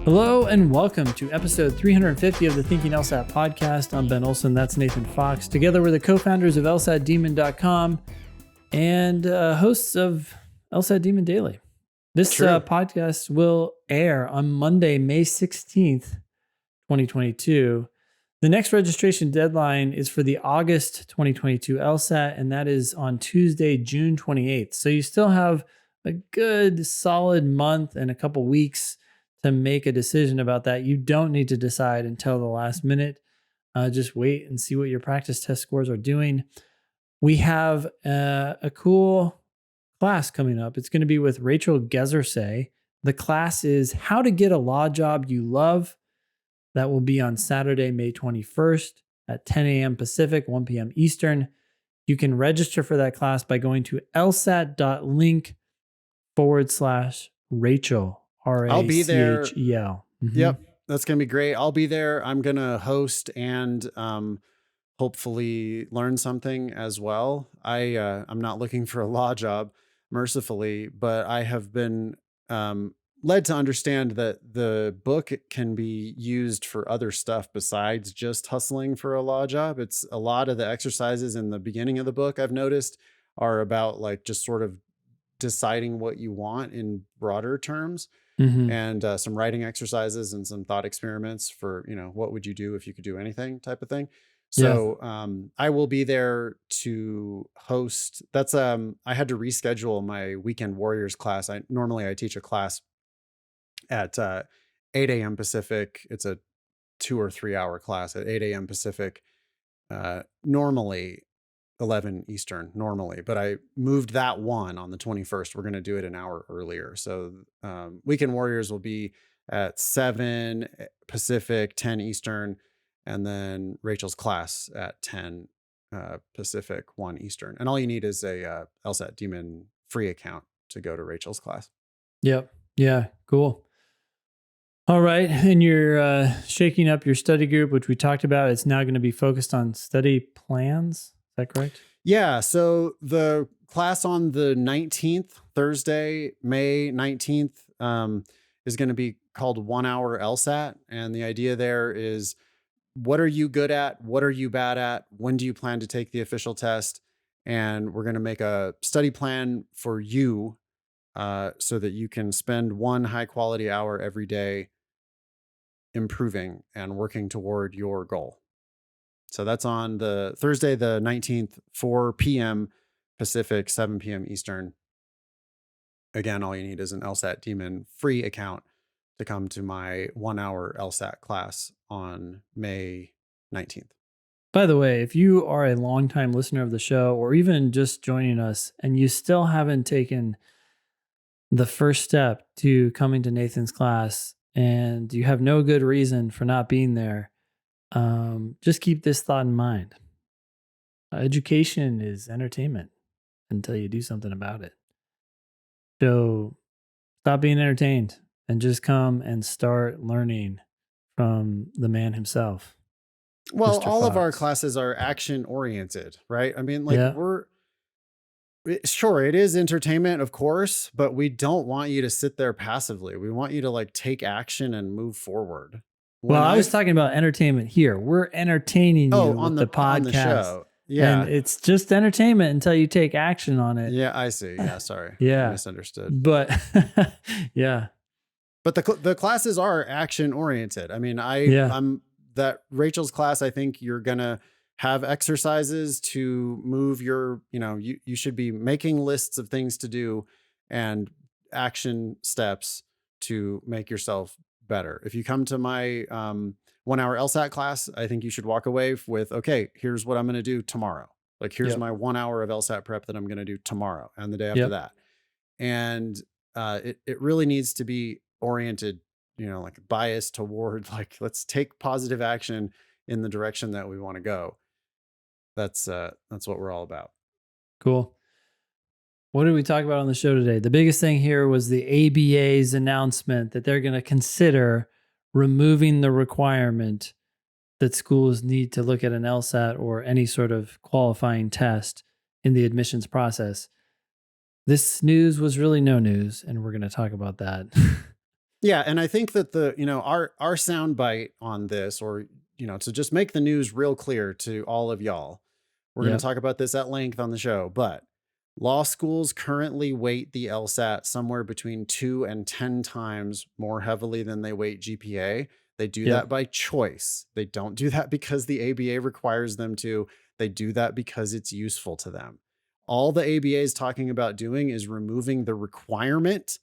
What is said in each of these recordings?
Hello and welcome to episode 350 of the Thinking LSAT podcast. I'm Ben Olson. That's Nathan Fox. Together we're the co-founders of LSATdemon.com and hosts of LSAT Demon Daily. This podcast will air on Monday, May 16th, 2022. The next registration deadline is for the August 2022 LSAT, and that is on Tuesday, June 28th. So you still have a good solid month and a couple weeks to make a decision about that. You don't need to decide until the last minute. Just wait and see what your practice test scores are doing. We have a cool class coming up. It's going to be with Rachel Gezerseh. The class is How to Get a Law Job You Love. That will be on Saturday, May 21st at 10 a.m. Pacific, 1 p.m. Eastern. You can register for that class by going to lsat.link /Rachel. I'll be there. RACHEL. Mm-hmm. Yep, that's going to be great. I'll be there. I'm going to host and hopefully learn something as well. I'm not looking for a law job, mercifully, but I have been led to understand that the book can be used for other stuff besides just hustling for a law job. It's a lot of the exercises in the beginning of the book I've noticed are about like just sort of deciding what you want in broader terms. Mm-hmm. And some writing exercises and some thought experiments for, what would you do if you could do anything type of thing. So I will be there to host. That's I had to reschedule my Weekend Warriors class. Normally I teach a class at 8 a.m. Pacific. It's a 2 or 3 hour class at 8 a.m. Pacific. Normally 11 Eastern normally, but I moved that one on the 21st. We're going to do it an hour earlier. So Weekend Warriors will be at 7 Pacific, 10 Eastern, and then Rachel's class at 10 Pacific, 1 Eastern. And all you need is a LSAT Demon free account to go to Rachel's class. Yep. Yeah. Cool. All right. And you're shaking up your study group, which we talked about. It's now going to be focused on study plans. Is that correct? Yeah. So the class on the 19th, Thursday, May 19th, is going to be called 1 hour LSAT. And the idea there is, what are you good at? What are you bad at? When do you plan to take the official test? And we're going to make a study plan for you so that you can spend one high quality hour every day improving and working toward your goal. So that's on the Thursday, the 19th, 4 p.m. Pacific, 7 p.m. Eastern. Again, all you need is an LSAT Demon free account to come to my 1 hour LSAT class on May 19th. By the way, if you are a longtime listener of the show or even just joining us and you still haven't taken the first step to coming to Nathan's class and you have no good reason for not being there, just keep this thought in mind. Education is entertainment until you do something about it. So stop being entertained and just come and start learning from the man himself. Well, Mr. all Fox. of our classes are action oriented, right? I mean, Yeah. sure, it is entertainment, of course, but we don't want you to sit there passively. We want you to like take action and move forward. Well, I was talking about entertainment here. We're entertaining you on with the podcast. on the show. Yeah. And it's just entertainment until you take action on it. Yeah, I see. Yeah, sorry. Yeah. I misunderstood. But yeah. But the classes are action oriented. I mean, I'm that Rachel's class, I think you're going to have exercises to move your, you should be making lists of things to do and action steps to make yourself better. If you come to my 1 hour LSAT class, I think you should walk away with, okay, here's what I'm going to do tomorrow. Like, here's my 1 hour of LSAT prep that I'm going to do tomorrow and the day after that. And it really needs to be oriented, like biased toward like, let's take positive action in the direction that we want to go. That's what we're all about. Cool. What did we talk about on the show today? The biggest thing here was the ABA's announcement that they're going to consider removing the requirement that schools need to look at an LSAT or any sort of qualifying test in the admissions process. This news was really no news, and we're going to talk about that. Yeah. And I think that our soundbite on this, or, to just make the news real clear to all of y'all, we're going to Yep. talk about this at length on the show, but law schools currently weight the LSAT somewhere between 2 and 10 times more heavily than they weight GPA. They do Yep. that by choice. They don't do that because the ABA requires them to. They do that because it's useful to them. All the ABA is talking about doing is removing the requirement,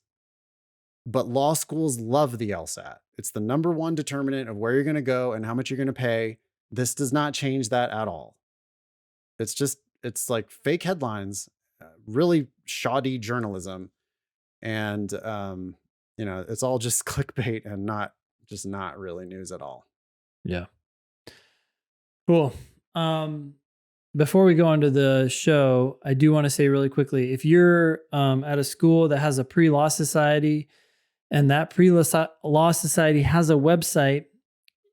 but law schools love the LSAT. It's the number one determinant of where you're going to go and how much you're going to pay. This does not change that at all. It's like fake headlines, really shoddy journalism. And, it's all just clickbait and not really news at all. Yeah. Cool. Before we go on to the show, I do want to say really quickly, if you're at a school that has a pre-law society and that pre-law society has a website,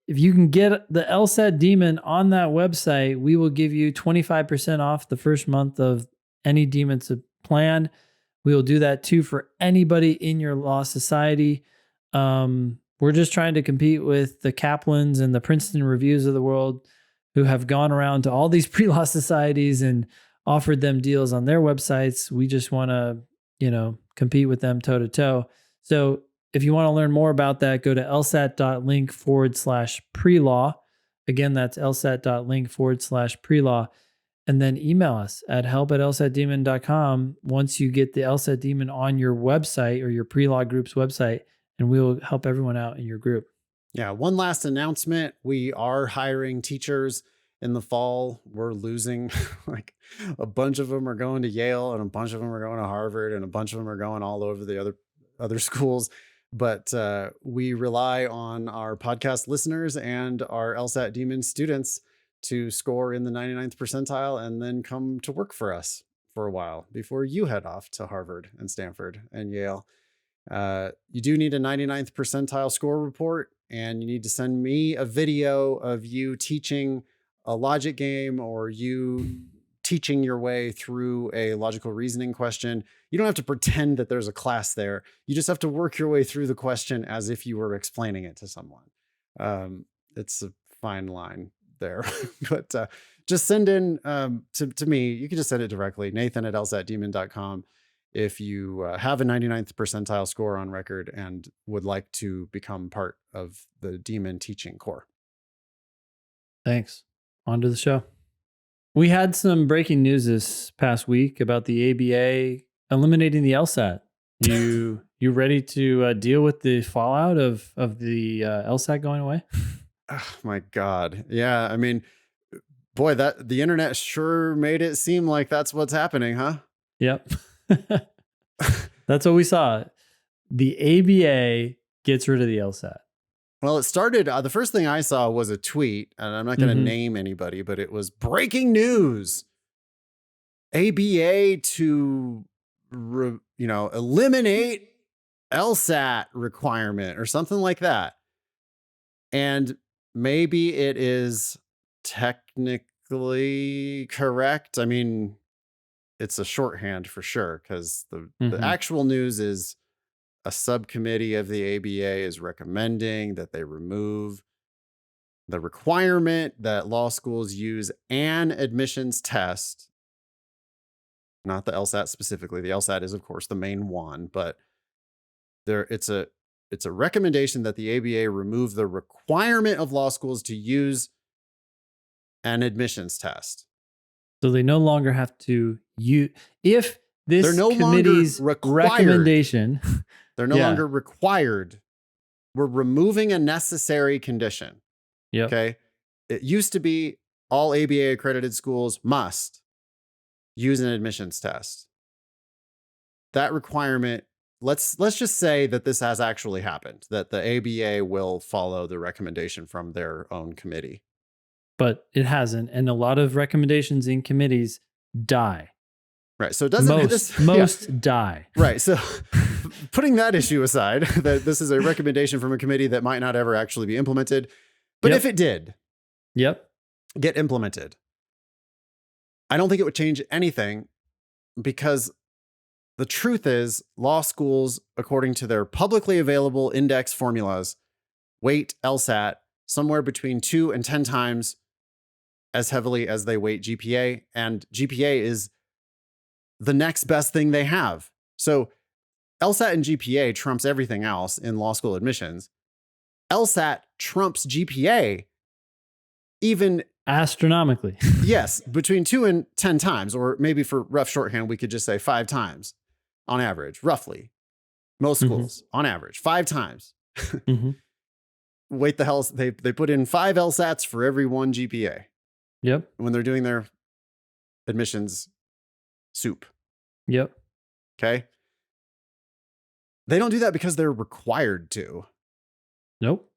if you can get the LSAT Demon on that website, we will give you 25% off the first month of any Demon plan. We will do that too for anybody in your law society. We're just trying to compete with the Kaplans and the Princeton Reviews of the world, who have gone around to all these pre-law societies and offered them deals on their websites. We just want to, compete with them toe to toe. So if you want to learn more about that, go to lsat.link/pre-law. Again, that's lsat.link/pre-law. And then email us at help@lsatdemon.com once you get the LSAT Demon on your website or your pre-law group's website, and we will help everyone out in your group. Yeah. One last announcement. We are hiring teachers in the fall. We're losing like a bunch of them are going to Yale and a bunch of them are going to Harvard and a bunch of them are going all over the other schools. But we rely on our podcast listeners and our LSAT Demon students to score in the 99th percentile and then come to work for us for a while before you head off to Harvard and Stanford and Yale. You do need a 99th percentile score report, and you need to send me a video of you teaching a logic game or you teaching your way through a logical reasoning question. You don't have to pretend that there's a class there. You just have to work your way through the question as if you were explaining it to someone. It's a fine line there, but just send in to me. You can just send it directly, nathan@lsatdemon.com. if you have a 99th percentile score on record and would like to become part of the Demon teaching corps. Thanks. On to the show. We had some breaking news this past week about the ABA eliminating the LSAT. You ready to deal with the fallout of the LSAT going away? Oh my God. Yeah. I mean, boy, the internet sure made it seem like that's what's happening, huh? Yep. That's what we saw. The ABA gets rid of the LSAT. Well, it started, the first thing I saw was a tweet, and I'm not going to name anybody, but it was breaking news. ABA to, eliminate LSAT requirement or something like that. And maybe it is technically correct. I mean, it's a shorthand for sure, because the actual news is a subcommittee of the ABA is recommending that they remove the requirement that law schools use an admissions test, not the LSAT specifically. The LSAT is, of course, the main one, but it's a recommendation that the ABA remove the requirement of law schools to use an admissions test. So they no longer have to use, if this they're no committee's recommendation, they're no longer required. We're removing a necessary condition. Yep. Okay. It used to be all ABA accredited schools must use an admissions test. That requirement, let's just say that this has actually happened, that the ABA will follow the recommendation from their own committee. But it hasn't. And a lot of recommendations in committees die. Right. So it doesn't most die. Right. So putting that issue aside, that this is a recommendation from a committee that might not ever actually be implemented. But if it did get implemented, I don't think it would change anything, because the truth is, law schools, according to their publicly available index formulas, weight LSAT somewhere between 2 and 10 times as heavily as they weight GPA, and GPA is the next best thing they have. So LSAT and GPA trumps everything else in law school admissions. LSAT trumps GPA even astronomically. Yes, between 2 and 10 times, or maybe for rough shorthand, we could just say 5 times on average, roughly. Most schools on average, 5 times. Wait the hell, they put in 5 LSATs for every 1 GPA. Yep. When they're doing their admissions soup. Yep. Okay. They don't do that because they're required to. Nope.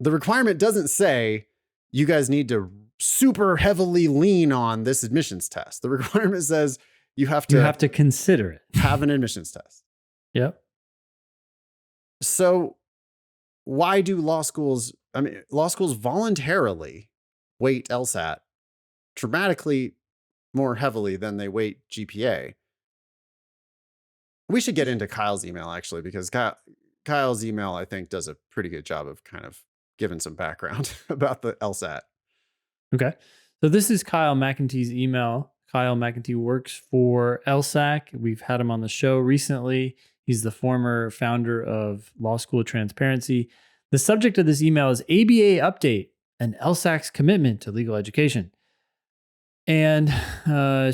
The requirement doesn't say you guys need to super heavily lean on this admissions test. The requirement says you have to consider it. Have an admissions test. Yep. So why do law schools voluntarily weight LSAT dramatically more heavily than they weight GPA? We should get into Kyle's email, actually, because Kyle's email, I think, does a pretty good job of kind of giving some background about the LSAT. Okay. So this is Kyle McEntee's email. Kyle McEntee works for LSAC. We've had him on the show recently. He's the former founder of Law School Transparency. The subject of this email is ABA update and LSAC's commitment to legal education. And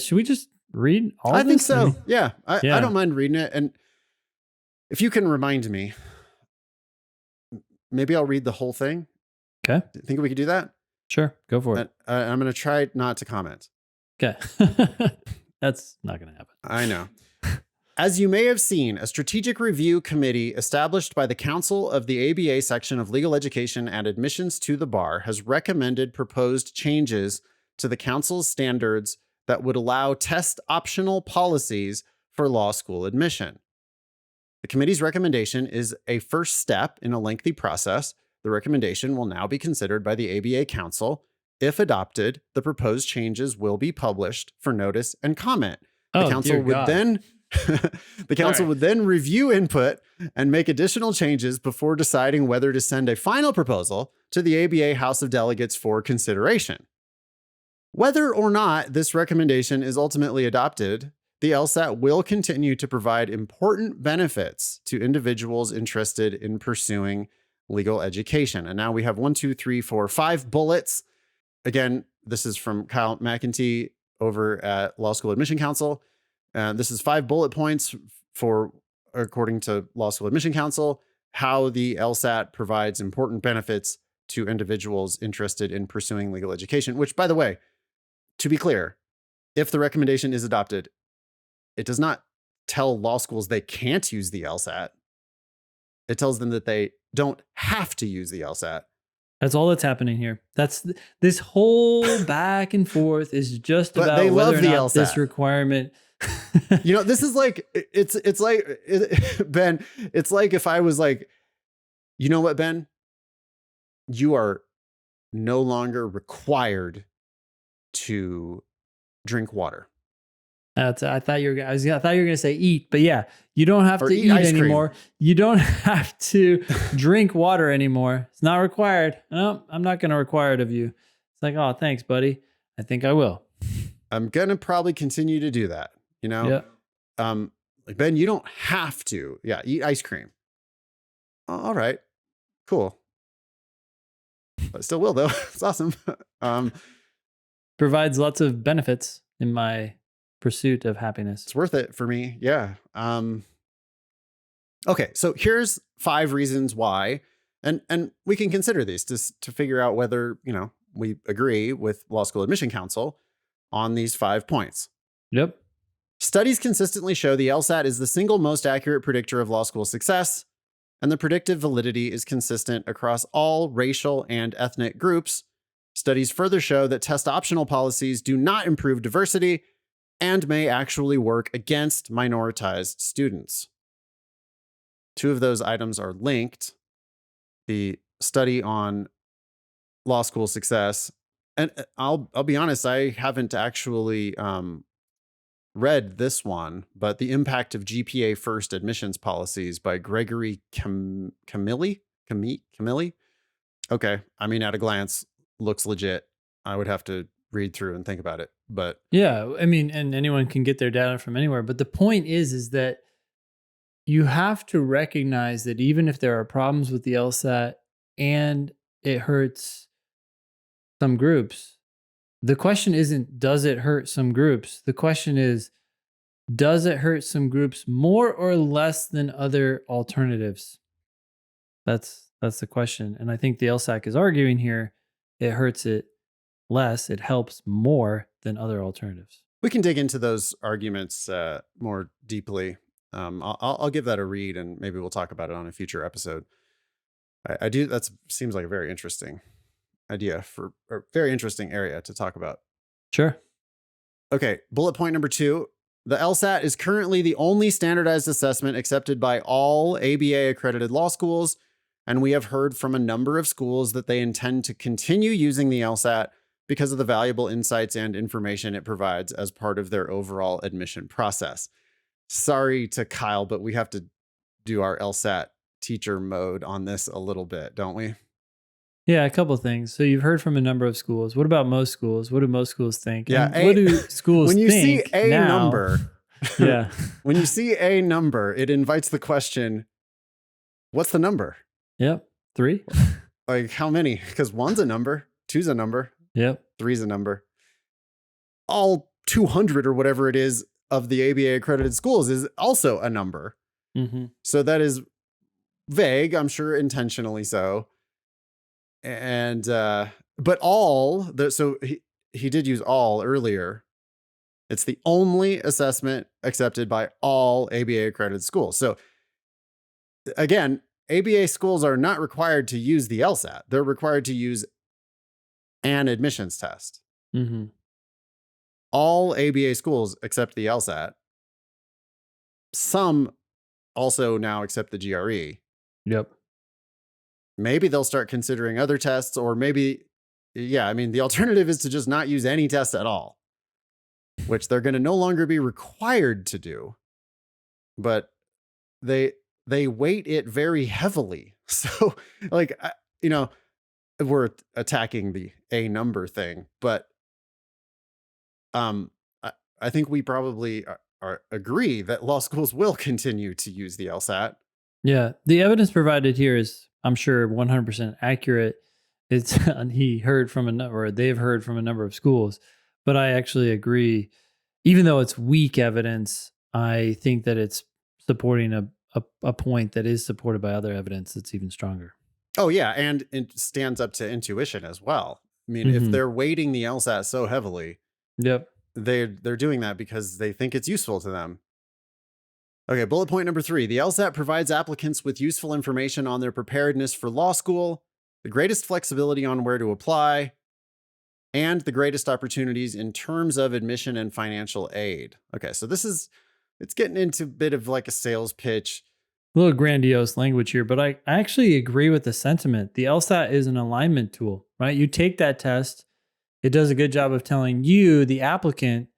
should we just read all of this? I think so. Yeah. I don't mind reading it. And if you can remind me, maybe I'll read the whole thing. Okay. Think we could do that? Sure. Go for it. I'm going to try not to comment. Okay. That's not going to happen. I know. As you may have seen, a strategic review committee established by the Council of the ABA section of Legal Education and Admissions to the Bar has recommended proposed changes to the council's standards that would allow test optional policies for law school admission. The committee's recommendation is a first step in a lengthy process. The recommendation will now be considered by the ABA Council. If adopted, the proposed changes will be published for notice and comment. The council would then review input and make additional changes before deciding whether to send a final proposal to the ABA House of Delegates for consideration. Whether or not this recommendation is ultimately adopted, the LSAT will continue to provide important benefits to individuals interested in pursuing legal education. And now we have 5 bullets. Again, this is from Kyle McEntee over at Law School Admission Council. This is 5 bullet points for, according to Law School Admission Council, how the LSAT provides important benefits to individuals interested in pursuing legal education, which, by the way, to be clear, if the recommendation is adopted, it does not tell law schools they can't use the LSAT. It tells them that they don't have to use the LSAT. That's all that's happening here. That's this whole back and forth is just about they whether love or the not LSAT. This requirement. This is like, it's like, Ben, it's like if I was like, you know what, Ben? You are no longer required to drink water. I thought you were going to say eat, but yeah, you don't have to eat anymore. You don't have to drink water anymore. It's not required. No, I'm not going to require it of you. It's like, oh, thanks, buddy. I think I will. I'm going to probably continue to do that. Yeah. Like, Ben, you don't have to. Yeah. Eat ice cream. All right, cool. I still will though. It's awesome. Provides lots of benefits in my pursuit of happiness. It's worth it for me. Yeah. Okay. So here's 5 reasons why, and we can consider these to figure out whether, we agree with Law School Admission Council on these 5 points. Yep. Studies consistently show the LSAT is the single most accurate predictor of law school success, and the predictive validity is consistent across all racial and ethnic groups. Studies further show that test optional policies do not improve diversity and may actually work against minoritized students. 2 of those items are linked. The study on law school success, and I'll be honest, I haven't actually read this one, but The Impact of GPA First Admissions Policies by Gregory Camilli. Okay. I mean, at a glance, looks legit. I would have to read through and think about it, but yeah, I mean, and anyone can get their data from anywhere. But the point is that you have to recognize that even if there are problems with the LSAT and it hurts some groups, the question isn't, does it hurt some groups? The question is, does it hurt some groups more or less than other alternatives? That's the question. And I think the LSAC is arguing here, it hurts it less, it helps more than other alternatives. we can dig into those arguments more deeply. I'll give that a read, and maybe we'll talk about it on a future episode. I do. That seems like a very interesting idea for a very interesting area to talk about. Sure. Okay. Bullet point number 2. The LSAT is currently the only standardized assessment accepted by all ABA accredited law schools. And we have heard from a number of schools that they intend to continue using the LSAT because of the valuable insights and information it provides as part of their overall admission process. Sorry to Kyle, but we have to do our LSAT teacher mode on this a little bit, don't we? Yeah, a couple of things. So you've heard from a number of schools. What about most schools? What do most schools think? Yeah. And what do schools when you think see a now? number, Yeah. when you see a number, it invites the question, what's the number? Yep. 3. Like how many? Because 1's a number, 2's a number, Yep. 3's a number. All 200 or whatever it is of the ABA accredited schools is also a number. Mm-hmm. So that is vague, I'm sure intentionally so. And, but so he did use all earlier. It's the only assessment accepted by all ABA accredited schools. So again, ABA schools are not required to use the LSAT. They're required to use an admissions test. Mm-hmm. All ABA schools accept the LSAT. Some also now accept the GRE. Yep. Maybe they'll start considering other tests, or maybe, yeah, I mean, the alternative is to just not use any tests at all, which they're going to no longer be required to do. But they weight it very heavily. So like, we're attacking the a number thing, but I think we probably agree that law schools will continue to use the LSAT. Yeah. The evidence provided here is, I'm sure, 100% accurate. It's they've heard from a number of schools, but I actually agree. Even though it's weak evidence, I think that it's supporting a point that is supported by other evidence that's even stronger. Oh yeah, and it stands up to intuition as well. I mean, if they're weighting the LSAT so heavily, yep, they're doing that because they think it's useful to them. Okay, bullet point number 3. The LSAT provides applicants with useful information on their preparedness for law school, the greatest flexibility on where to apply, and the greatest opportunities in terms of admission and financial aid. Okay, so it's getting into a bit of like a sales pitch. A little grandiose language here, but I actually agree with the sentiment. The LSAT is an alignment tool, right? You take that test. It does a good job of telling you, the applicant,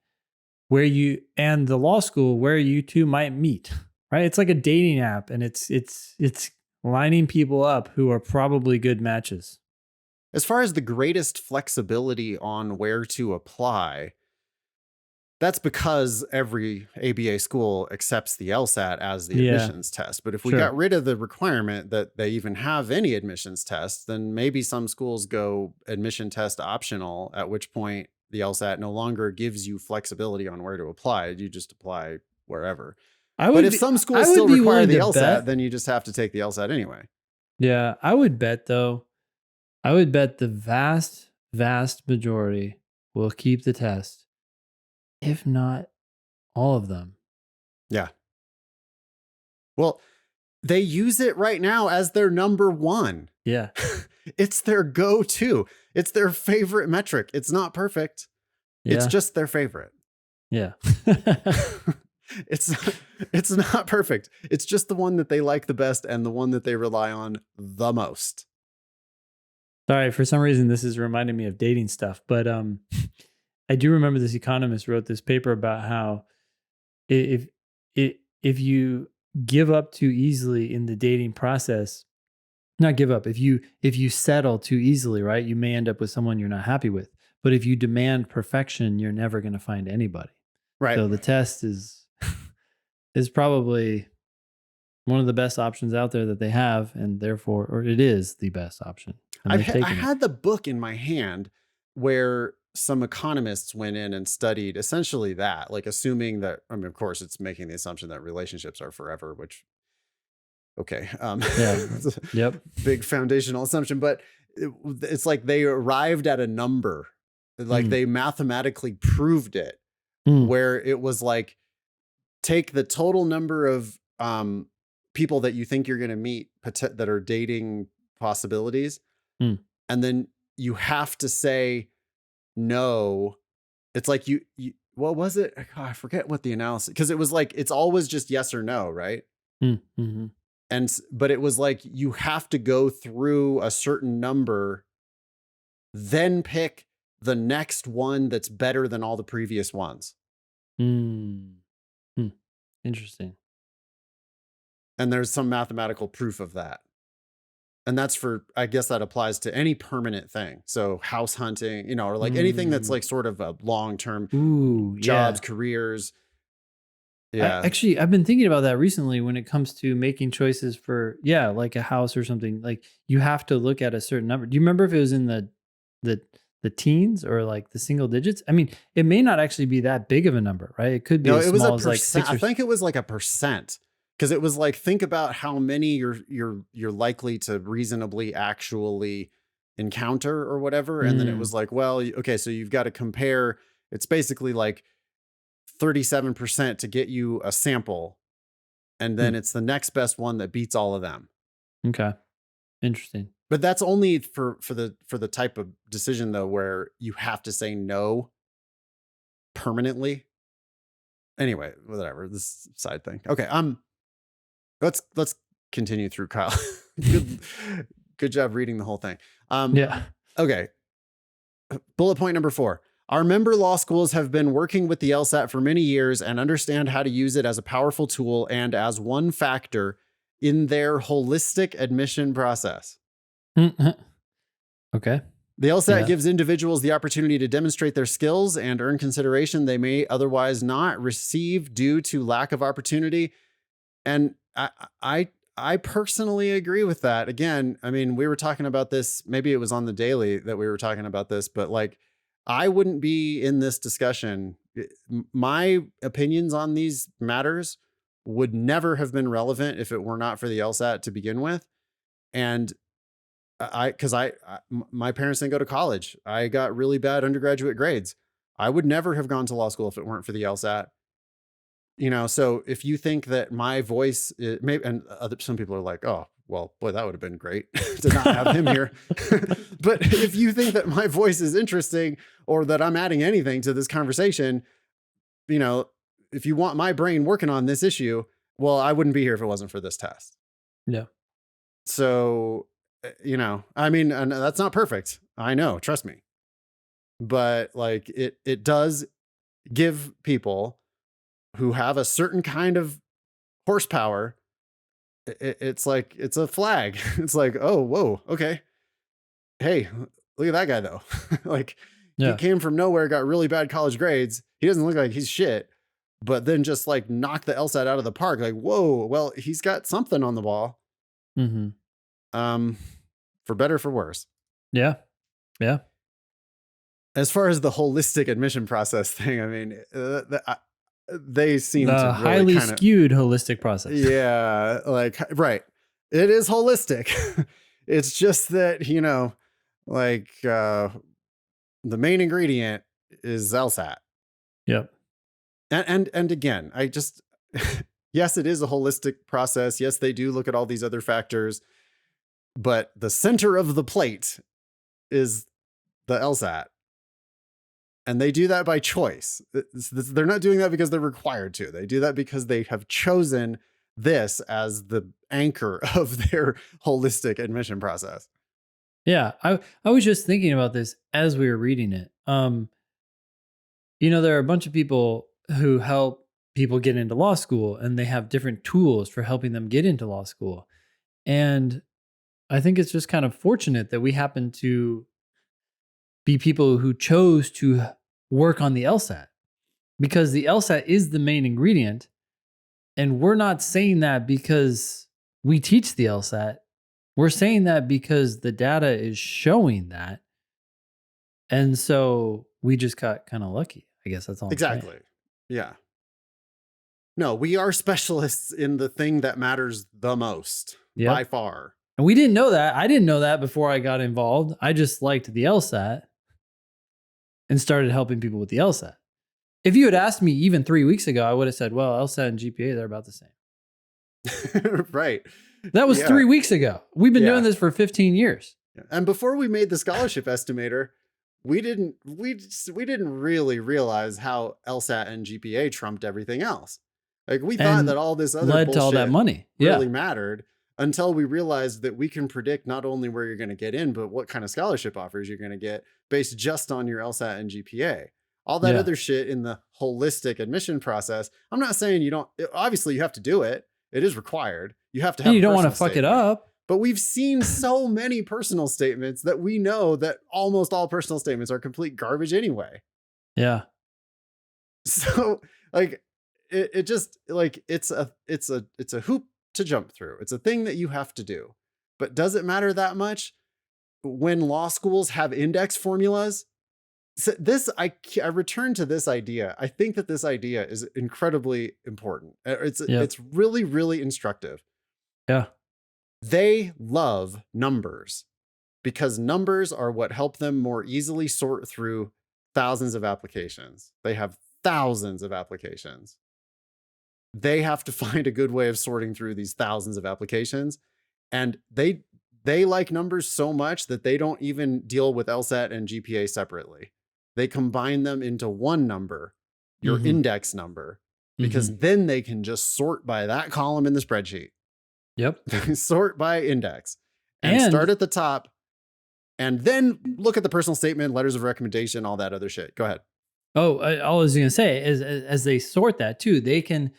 where you and the law school where you two might meet, right? It's like a dating app, and it's lining people up who are probably good matches. As far as the greatest flexibility on where to apply, that's because every ABA school accepts the LSAT as the admissions test. But if we got rid of the requirement that they even have any admissions tests, then maybe some schools go admission test optional, at which point the LSAT no longer gives you flexibility on where to apply. You just apply wherever. But if some schools still require the LSAT, then you just have to take the LSAT anyway. Yeah, I would bet though. I would bet the vast, vast majority will keep the test, if not all of them. Yeah. Well, they use it right now as their number 1. Yeah. It's their go-to. It's their favorite metric. It's not perfect. Yeah. It's just their favorite. Yeah. It's not perfect. It's just the one that they like the best and the one that they rely on the most. Sorry, for some reason this is reminding me of dating stuff, but I do remember this economist wrote this paper about how if if you give up too easily in the dating process, not give up. If you settle too easily, right, you may end up with someone you're not happy with. But if you demand perfection, you're never going to find anybody. Right. So the test is is probably one of the best options out there that they have, and therefore, or it is the best option. And I they've taken it. had the book in my hand where some economists went in and studied essentially that, like assuming that, I mean, of course, it's making the assumption that relationships are forever, which, okay. Yeah. Yep. Big foundational assumption, but it's like they arrived at a number, like they mathematically proved it, where it was like, take the total number of people that you think you're going to meet that are dating possibilities. And then you have to say no. It's like you what was it? Oh, I forget what the analysis, because it was like, it's always just yes or no, right? But it was like, you have to go through a certain number, then pick the next one that's better than all the previous ones. Interesting. And there's some mathematical proof of that. And that's for, I guess that applies to any permanent thing. So house hunting, or like anything that's like sort of a long-term jobs, careers. Yeah. I've been thinking about that recently when it comes to making choices for, like a house or something. Like you have to look at a certain number. Do you remember if it was in the teens or like the single digits? I mean, it may not actually be that big of a number, right? It could be as small as like 6 or... I think it was like a percent. Because it was like, think about how many you're likely to reasonably actually encounter or whatever. And then it was like, well, okay, so you've got to compare. It's basically like 37% to get you a sample. And then it's the next best one that beats all of them. Okay. Interesting. But that's only for the type of decision though, where you have to say no permanently. Anyway, whatever, this side thing. Okay. Let's continue through, Kyle. Good job reading the whole thing. Okay. Bullet point number 4. Our member law schools have been working with the LSAT for many years and understand how to use it as a powerful tool and as one factor in their holistic admission process. Okay. The LSAT gives individuals the opportunity to demonstrate their skills and earn consideration they may otherwise not receive due to lack of opportunity. And I personally agree with that. Again, I mean, we were talking about this, maybe it was on the daily that we were talking about this, but like, I wouldn't be in this discussion. My opinions on these matters would never have been relevant if it were not for the LSAT to begin with. And because my parents didn't go to college. I got really bad undergraduate grades. I would never have gone to law school if it weren't for the LSAT. So if you think that my voice and some people are like, oh, well, boy, that would have been great to not have him here. But if you think that my voice is interesting or that I'm adding anything to this conversation, if you want my brain working on this issue, well, I wouldn't be here if it wasn't for this test. Yeah. So, I mean, and that's not perfect. I know, trust me. But like it does give people who have a certain kind of horsepower, it's like, it's a flag. It's like, oh, whoa, okay. Hey, look at that guy though. Like he came from nowhere, got really bad college grades. He doesn't look like he's shit, but then just like knocked the LSAT out of the park. Like, whoa, well, he's got something on the ball. For better, for worse. Yeah. Yeah. As far as the holistic admission process thing, I mean, they seem to really highly skewed holistic process. Yeah. Like, right. It is holistic. It's just that, like, the main ingredient is LSAT. Yep. And again, yes, it is a holistic process. Yes, they do look at all these other factors, but the center of the plate is the LSAT. And they do that by choice. They're not doing that because they're required to. They do that because they have chosen this as the anchor of their holistic admission process. Yeah. I was just thinking about this as we were reading it. There are a bunch of people who help people get into law school, and they have different tools for helping them get into law school. And I think it's just kind of fortunate that we happen to be people who chose to work on the LSAT, because the LSAT is the main ingredient. And we're not saying that because we teach the LSAT. We're saying that because the data is showing that. And so we just got kind of lucky. I guess that's all. Exactly. Yeah. No, we are specialists in the thing that matters the most by far. And we didn't know that. I didn't know that before I got involved. I just liked the LSAT and started helping people with the LSAT. If you had asked me even 3 weeks ago, I would have said, well, LSAT and GPA, they're about the same. Right. That was 3 weeks ago. We've been doing this for 15 years. And before we made the scholarship estimator, we didn't really realize how LSAT and GPA trumped everything else. Like we thought that all this other led to all that money really mattered, until we realized that we can predict not only where you're going to get in, but what kind of scholarship offers you're going to get based just on your LSAT and GPA. All that other shit in the holistic admission process. I'm not saying you don't, obviously you have to do it. It is required. You have to have, you don't want to fuck it up. But we've seen so many personal statements that we know that almost all personal statements are complete garbage anyway. Yeah. So like, it just like, it's a hoop to jump through. It's a thing that you have to do. But does it matter that much when law schools have index formulas? So this, I return to this idea. I think that this idea is incredibly important. It's really, really instructive. Yeah. They love numbers because numbers are what help them more easily sort through thousands of applications. They have thousands of applications. They have to find a good way of sorting through these thousands of applications. And they like numbers so much that they don't even deal with LSAT and GPA separately. They combine them into one number, your index number, because then they can just sort by that column in the spreadsheet. Yep. Sort by index and start at the top and then look at the personal statement, letters of recommendation, all that other shit. Go ahead. Oh, all I was going to say is as they sort that too, they can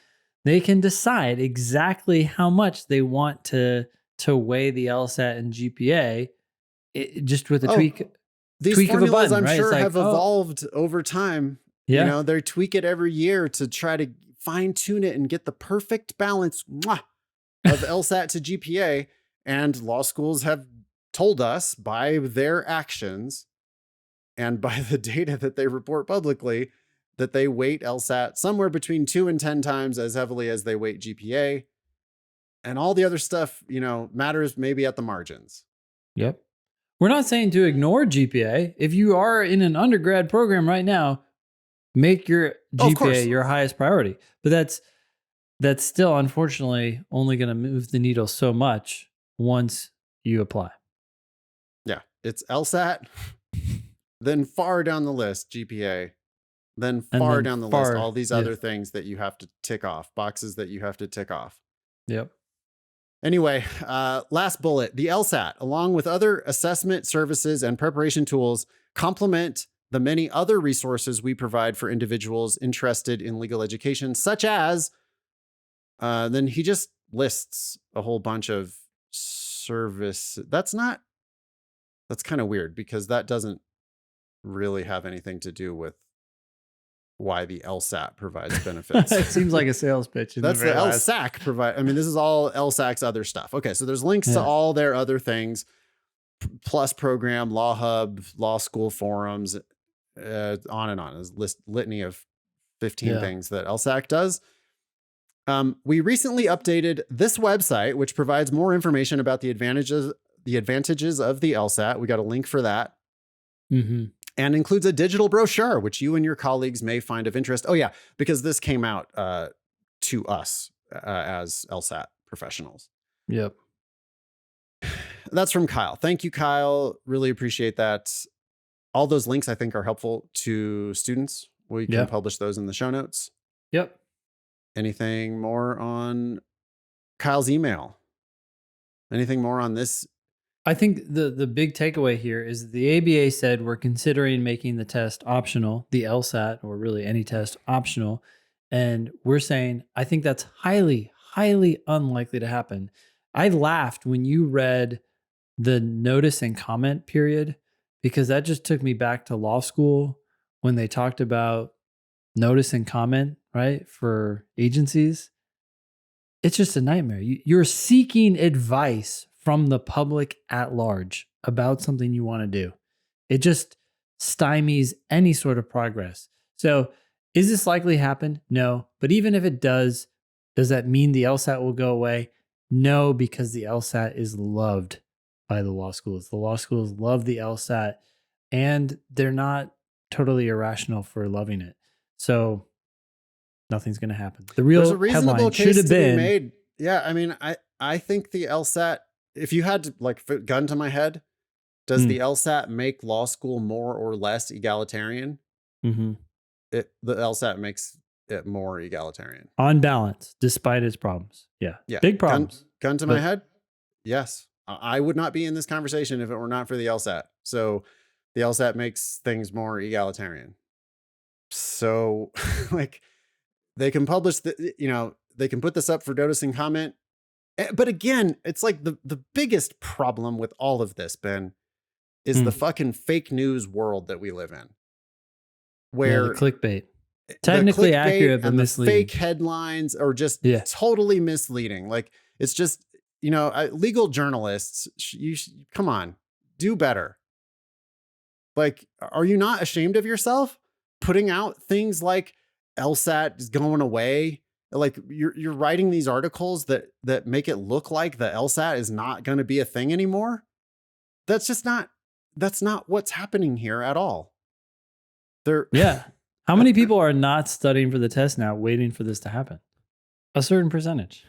decide exactly how much they want to weigh the LSAT and GPA just with a tweak. These tweak formulas, of a button, I'm right? sure, have evolved over time. Yeah. You know, they tweak it every year to try to fine tune it and get the perfect balance of LSAT to GPA. And law schools have told us by their actions and by the data that they report publicly that they weight LSAT somewhere between 2 and 10 times as heavily as they weight GPA. And all the other stuff, you know, matters maybe at the margins. Yep. We're not saying to ignore GPA. If you are in an undergrad program right now, make your GPA your highest priority. But that's still, unfortunately, only going to move the needle so much once you apply. Yeah. It's LSAT, then far down the list, GPA, then far down the list, all these other things that you have to tick off, boxes that you have to tick off. Yep. Anyway, last bullet, the LSAT, along with other assessment services and preparation tools, complement the many other resources we provide for individuals interested in legal education, such as, then he just lists a whole bunch of service. That's kind of weird because that doesn't really have anything to do with why the LSAT provides benefits. It seems like a sales pitch. That's the LSAC provide. I mean, this is all LSAC's other stuff. Okay, so there's links to all their other things, Plus program, Law Hub, law school forums, on and on. There's a litany of 15 things that LSAC does. We recently updated this website, which provides more information about the advantages of the LSAT. We got a link for that. And includes a digital brochure, which you and your colleagues may find of interest. Oh yeah, because this came out to us as LSAT professionals. Yep. That's from Kyle. Thank you, Kyle. Really appreciate that. All those links I think are helpful to students. We can publish those in the show notes. Yep. Anything more on Kyle's email? Anything more on this? I think the big takeaway here is the ABA said we're considering making the test optional, the LSAT, or really any test optional, And we're saying, I think that's highly, highly unlikely to happen. I laughed when you read the notice and comment period because that just took me back to law school when they talked about notice and comment, right? For agencies. It's just a nightmare. You're seeking advice from the public at large about something you want to do. It just stymies any sort of progress. So, is this likely to happen? No. But even if it does that mean the LSAT will go away? No, because the LSAT is loved by the law schools. The law schools love the LSAT and they're not totally irrational for loving it. So, nothing's going to happen. The There's a real reasonable headline case should have to be been made. Yeah, I mean, I think the LSAT, if you had to like gun to my head, does the LSAT make law school more or less egalitarian? Mm-hmm. The LSAT makes it more egalitarian. On balance, despite its problems. Yeah. Big problems. Gun to my head? Yes. I would not be in this conversation if it were not for the LSAT. So the LSAT makes things more egalitarian. So like they can publish they can put this up for notice and comment. But again, it's like the biggest problem with all of this, Ben, is the fucking fake news world that we live in. Where the clickbait. Technically accurate, but misleading. The fake headlines are just totally misleading. Like it's just, legal journalists, come on, do better. Like, are you not ashamed of yourself putting out things like LSAT is going away? Like you're writing these articles that make it look like the LSAT is not going to be a thing anymore. That's not what's happening here at all. How many people are not studying for the test now, waiting for this to happen? A certain percentage.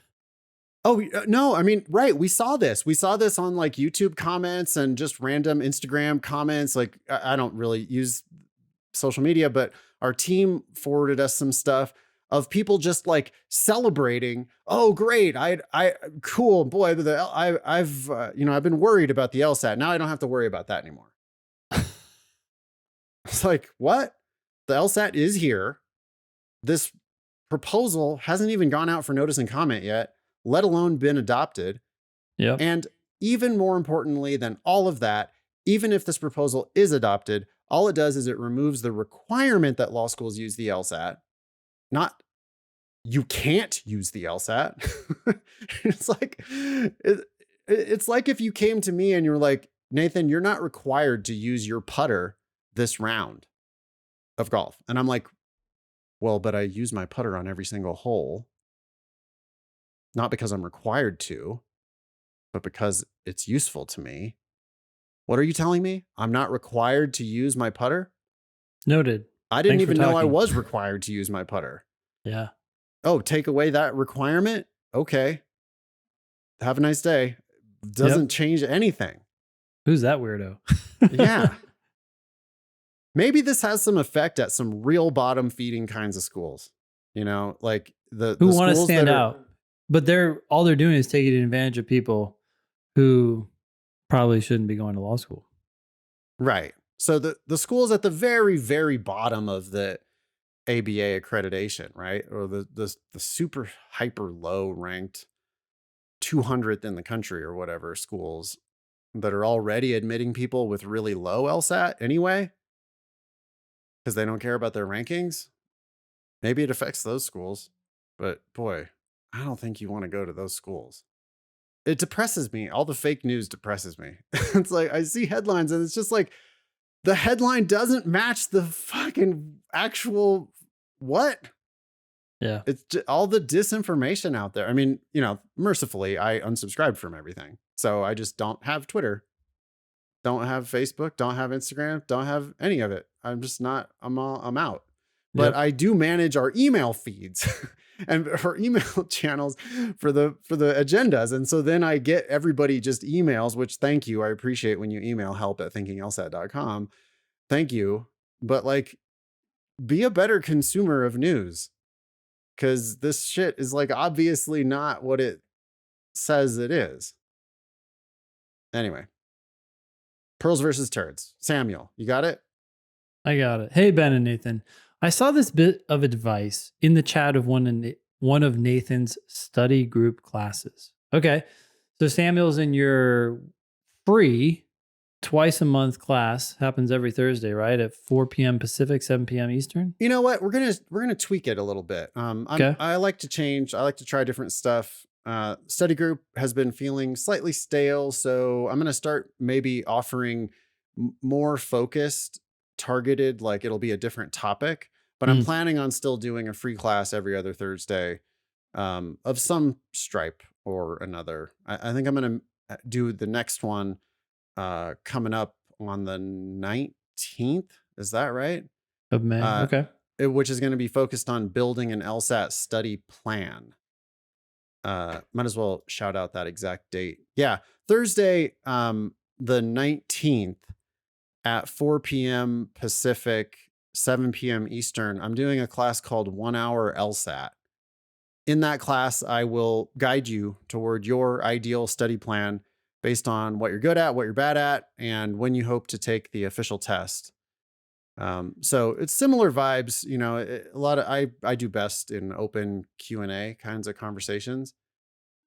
Oh, no. I mean, right. We saw this on like YouTube comments and just random Instagram comments. Like I don't really use social media, but our team forwarded us some stuff of people just like celebrating. Oh, great. Cool. Boy, I've been worried about the LSAT. Now I don't have to worry about that anymore. It's like, what? The LSAT is here. This proposal hasn't even gone out for notice and comment yet, let alone been adopted. Yeah. And even more importantly than all of that, even if this proposal is adopted, all it does is it removes the requirement that law schools use the LSAT. Not you can't use the LSAT. It's like if you came to me and you're like, Nathan, you're not required to use your putter this round of golf. And I'm like, well, but I use my putter on every single hole. Not because I'm required to, but because it's useful to me. What are you telling me? I'm not required to use my putter? Noted. I didn't even know I was required to use my putter. Yeah. Oh, take away that requirement? Okay. Have a nice day. Doesn't change anything. Who's that weirdo? Yeah. Maybe this has some effect at some real bottom feeding kinds of schools. Like who want to stand out. But all they're doing is taking advantage of people who probably shouldn't be going to law school. Right. So the schools at the very, very bottom of the ABA accreditation, right? Or the super hyper low ranked 200th in the country or whatever schools that are already admitting people with really low LSAT anyway, because they don't care about their rankings. Maybe it affects those schools, but boy, I don't think you want to go to those schools. It depresses me. All the fake news depresses me. It's like I see headlines and it's just like the headline doesn't match the fucking actual what? Yeah. It's just all the disinformation out there. I mean, mercifully, I unsubscribed from everything. So I just don't have Twitter, don't have Facebook, don't have Instagram, don't have any of it. I'm just not, I'm out. But I do manage our email feeds and our email channels for the agendas. And so then I get everybody just emails, which thank you. I appreciate when you email help@thinkinglsat.com. Thank you. But like, be a better consumer of news. Because this shit is like obviously not what it says it is. Anyway. Pearls versus turds. Samuel, you got it? I got it. Hey, Ben and Nathan. I saw this bit of advice in the chat of one of Nathan's study group classes. Okay. So Samuel's in your free twice a month class, happens every Thursday, right? At 4 p.m. Pacific, 7 p.m. Eastern. You know what? We're gonna tweak it a little bit. Okay. I like to change. I like to try different stuff. Study group has been feeling slightly stale, so I'm gonna start maybe offering more focused, targeted. Like it'll be a different topic, but I'm planning on still doing a free class every other Thursday, of some stripe or another. I think I'm gonna do the next one coming up on the 19th. Is that right? Of May. Okay. Which is going to be focused on building an LSAT study plan. Might as well shout out that exact date. Yeah, Thursday, the 19th at 4 p.m. Pacific, 7 p.m. Eastern. I'm doing a class called 1 Hour LSAT. In that class, I will guide you toward your ideal study plan based on what you're good at, what you're bad at, and when you hope to take the official test. So it's similar vibes, you know, a lot of, I do best in open Q&A kinds of conversations,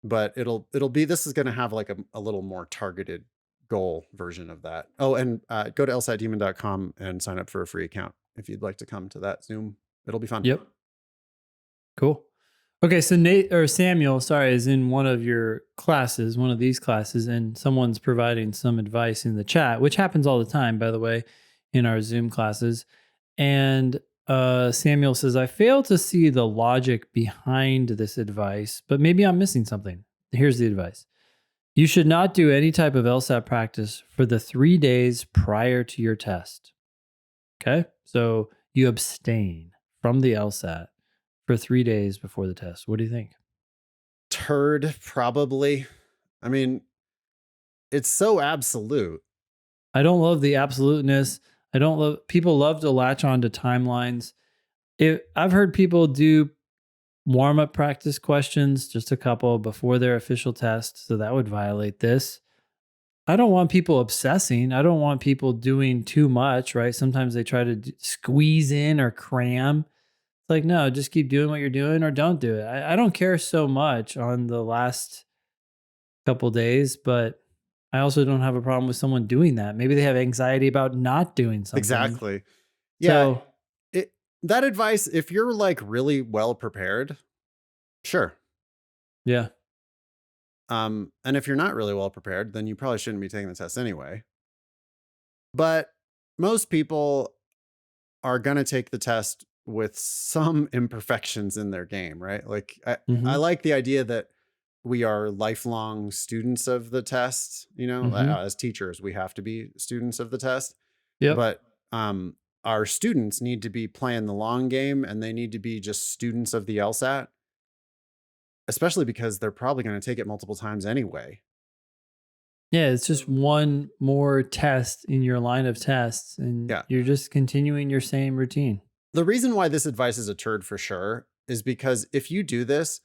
but this is going to have like a little more targeted goal version of that. Oh, and go to lsatdemon.com and sign up for a free account if you'd like to come to that Zoom. It'll be fun. Yep. Cool. Okay, so Samuel, sorry, is in one of your classes, one of these classes, and someone's providing some advice in the chat, which happens all the time, by the way, in our Zoom classes. And Samuel says, I fail to see the logic behind this advice, but maybe I'm missing something. Here's the advice. You should not do any type of LSAT practice for the 3 days prior to your test. Okay, so you abstain from the LSAT for 3 days before the test. What do you think? Turd, probably. I mean, it's so absolute. I don't love the absoluteness. People love to latch on to timelines. I've heard people do warm-up practice questions, just a couple before their official test, so that would violate this. I don't want people obsessing. I don't want people doing too much, right? Sometimes they try to squeeze in or cram. It's like, no, just keep doing what you're doing or don't do it. I don't care so much on the last couple days, but I also don't have a problem with someone doing that. Maybe they have anxiety about not doing something. Exactly. Yeah. So, that advice, if you're like really well prepared, sure. Yeah. And if you're not really well prepared, then you probably shouldn't be taking the test anyway. But most people are going to take the test with some imperfections in their game, right? Like I like the idea that we are lifelong students of the test, you know, as teachers, we have to be students of the test. Yep. But our students need to be playing the long game, and they need to be just students of the LSAT, especially because they're probably going to take it multiple times anyway. Yeah, it's just one more test in your line of tests, and you're just continuing your same routine. The reason why this advice is a turd for sure is because if you do this,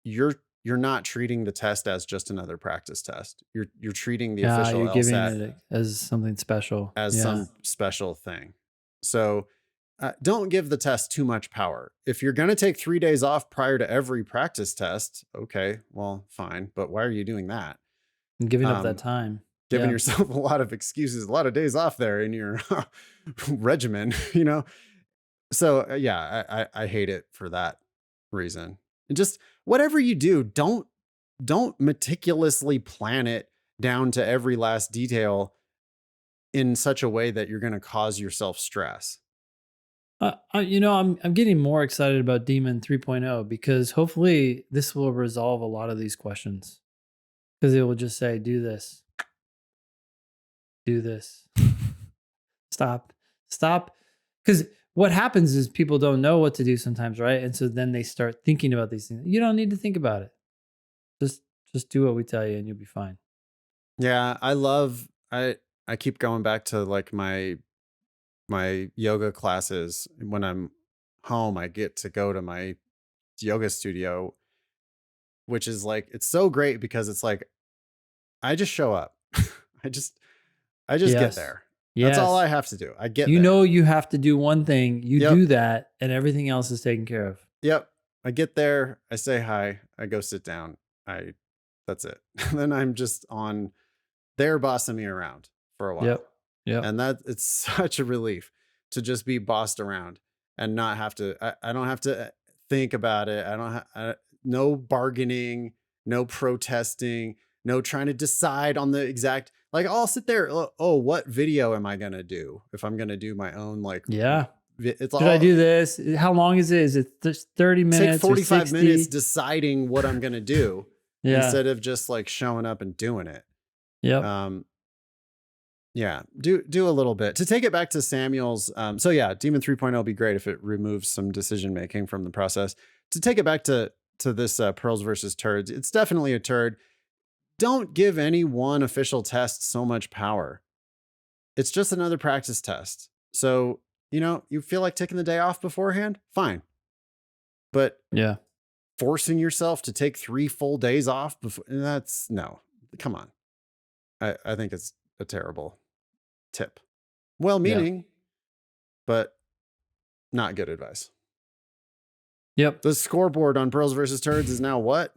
you're not treating the test as just another practice test. You're treating the official you're LSAT giving it as something special, as some special thing. So don't give the test too much power. If you're going to take 3 days off prior to every practice test, okay, well, fine. But why are you doing that? And giving up that time. Giving yourself a lot of excuses, a lot of days off there in your regimen, you know? So I hate it for that reason. And just whatever you do, don't meticulously plan it down to every last detail in such a way that you're going to cause yourself stress. I'm getting more excited about Demon 3.0 because hopefully this will resolve a lot of these questions. Because it will just say, do this. Do this. Stop. Because what happens is people don't know what to do sometimes, right? And so then they start thinking about these things. You don't need to think about it. Just do what we tell you and you'll be fine. Yeah, I keep going back to like my yoga classes. When I'm home, I get to go to my yoga studio, which is like, it's so great because it's like, I just show up. I just get there. That's all Yes. I have to do. I get You there. know you have to do one thing. You Yep. do that, and everything else is taken care of. Yep. I get there. I say hi. I go sit down. That's it. Then I'm just on. They're bossing me around for a while. Yep. Yep. And that it's such a relief to just be bossed around and not have to. I don't have to think about it. I don't have no bargaining, no protesting, no trying to decide on the exact. Like I'll sit there. Oh, what video am I gonna do if I'm gonna do my own like? Yeah. It's Should I do this? How long is it? Is it 30 minutes? Take 45 or 60? minutes deciding what I'm gonna do instead Yeah. of just like showing up and doing it. Yep. Yeah, do a little bit to take it back to Samuel's. So yeah, Demon 3.0 will be great if it removes some decision making from the process. To take it back to this pearls versus turds, it's definitely a turd. Don't give any one official test so much power. It's just another practice test. So, you feel like taking the day off beforehand? Fine. But Yeah. forcing yourself to take 3 full days off before, no, come on. I think it's a terrible tip. Well-meaning, but not good advice. Yep. The scoreboard on pearls versus turds is now what?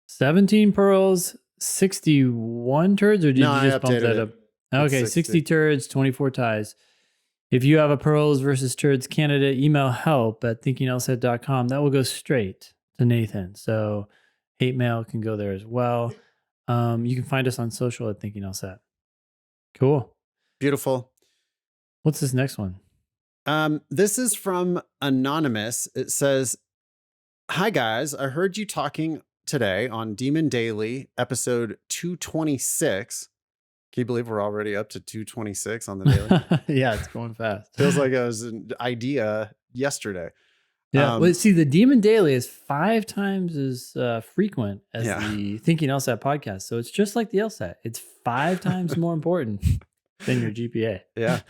17 pearls, 61 turds, or did you just bump that up? Okay, 60 turds, 24 ties. If you have a pearls versus turds candidate, email help@thinkinglsat.com. That will go straight to Nathan. So hate mail can go there as well. You can find us on social at thinkinglsat. Cool. Beautiful. What's this next one? This is from Anonymous. It says, "Hi guys, I heard you talking today on Demon Daily, episode 226. Can you believe we're already up to 226 on the daily? Yeah, it's going fast. Feels like it was an idea yesterday. Yeah. Well, see, the Demon Daily is 5 times as frequent as the Thinking LSAT podcast. So it's just like the LSAT. It's 5 times more important than your GPA. Yeah.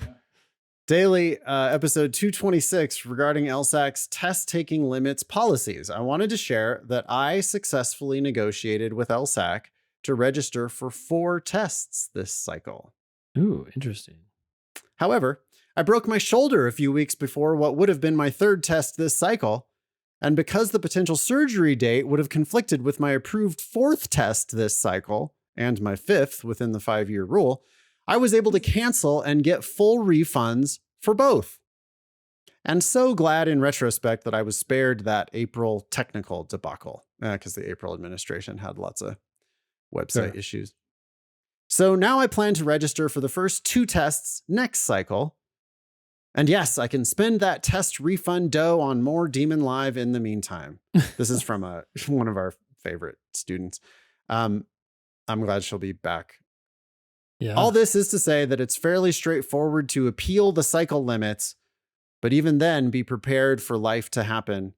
Daily episode 226 regarding LSAC's test taking limits policies. I wanted to share that I successfully negotiated with LSAC to register for 4 tests this cycle. Ooh, interesting. However, I broke my shoulder a few weeks before what would have been my 3rd test this cycle. And because the potential surgery date would have conflicted with my approved 4th test this cycle and my 5th within the 5-year rule, I was able to cancel and get full refunds for both. And so glad in retrospect that I was spared that April technical debacle, because the April administration had lots of website issues. So now I plan to register for the first 2 tests next cycle. And yes, I can spend that test refund dough on more Demon Live in the meantime. This is from one of our favorite students. I'm glad she'll be back. Yeah. All this is to say that it's fairly straightforward to appeal the cycle limits, but even then be prepared for life to happen.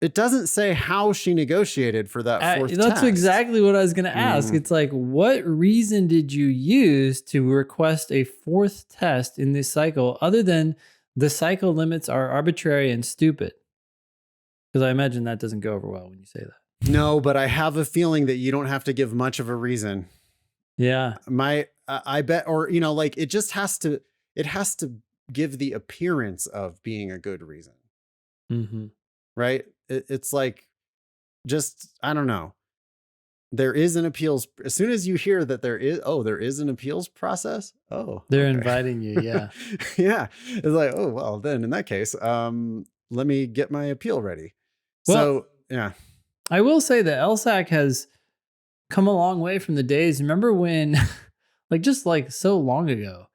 It doesn't say how she negotiated for that 4th test. That's exactly what I was going to ask. It's like, what reason did you use to request a 4th test in this cycle other than the cycle limits are arbitrary and stupid? Because I imagine that doesn't go over well when you say that. No, but I have a feeling that you don't have to give much of a reason. Yeah. I bet, or, like it has to give the appearance of being a good reason. Mm-hmm. Right. It's like, I don't know. There is an appeals. As soon as you hear that there is an appeals process. Oh, they're inviting you. Yeah. Yeah. It's like, oh, well, then in that case, let me get my appeal ready. Well, so, yeah. I will say that LSAC has come a long way from the days. Remember when, just so long ago,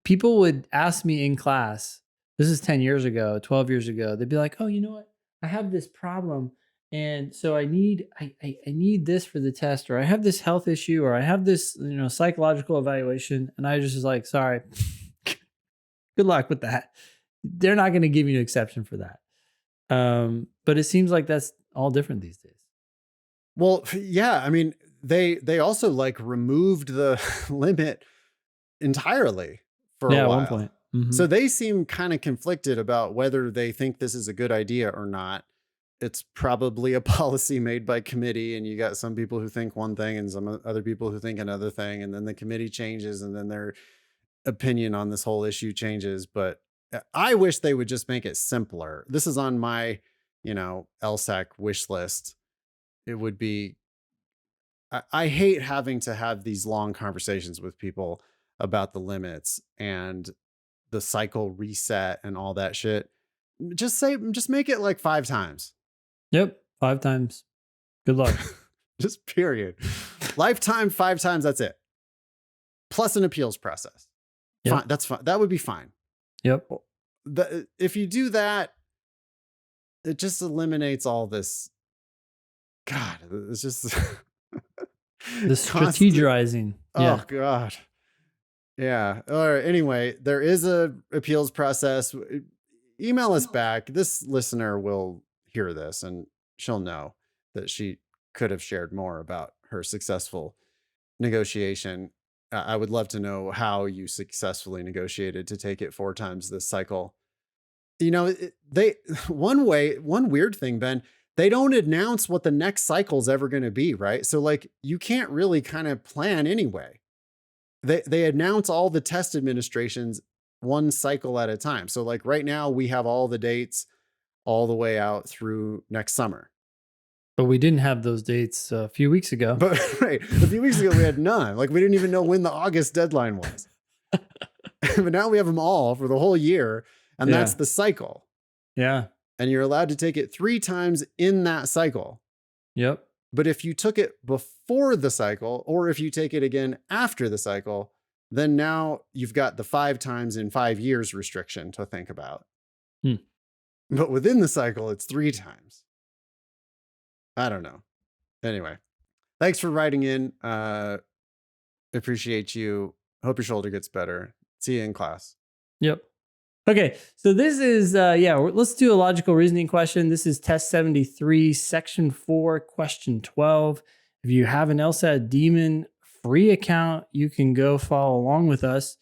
people would ask me in class, this is 10 years ago, 12 years ago, they'd be like, oh, you know what? I have this problem. And so I need this for the test, or I have this health issue, or I have this, psychological evaluation. And I just was like, sorry, good luck with that. They're not going to give you an exception for that. But it seems like that's all different these days. Well, yeah. I mean, they also removed the limit entirely for a while. At one point. Mm-hmm. So they seem kind of conflicted about whether they think this is a good idea or not. It's probably a policy made by committee, and you got some people who think one thing and some other people who think another thing. And then the committee changes, and then opinion on this whole issue changes, but I wish they would just make it simpler. This is on my, LSAC wish list. It would be, I hate having to have these long conversations with people about the limits and the cycle reset and all that shit. Just make it like 5 times. Yep. 5 times. Good luck. Just period. Lifetime, 5 times. That's it. Plus an appeals process. Yep. Fine. That's fine. That would be fine. Yep. If you do that, it just eliminates all this. God, it's just the strategizing. Oh God. Yeah. All right. Anyway, there is a appeals process. Email us back. This listener will hear this and she'll know that she could have shared more about her successful negotiation. I would love to know how you successfully negotiated to take it 4 times this cycle. One weird thing, Ben, they don't announce what the next cycle is ever going to be, right? So like you can't really kind of plan anyway. They announce all the test administrations one cycle at a time. So like right now we have all the dates all the way out through next summer. But we didn't have those dates a few weeks ago. But right, a few weeks ago we had none. Like we didn't even know when the August deadline was. But now we have them all for the whole year, and that's the cycle. Yeah. And you're allowed to take it 3 times in that cycle. Yep. But if you took it before the cycle, or if you take it again after the cycle, then now you've got the 5 times in 5 years restriction to think about. But within the cycle, it's 3 times. I don't know. Anyway, thanks for writing in. Appreciate you. Hope your shoulder gets better. See you in class. Yep. Okay, so this is, let's do a logical reasoning question. This is test 73, section 4, question 12. If you have an LSAT Demon free account, you can go follow along with us.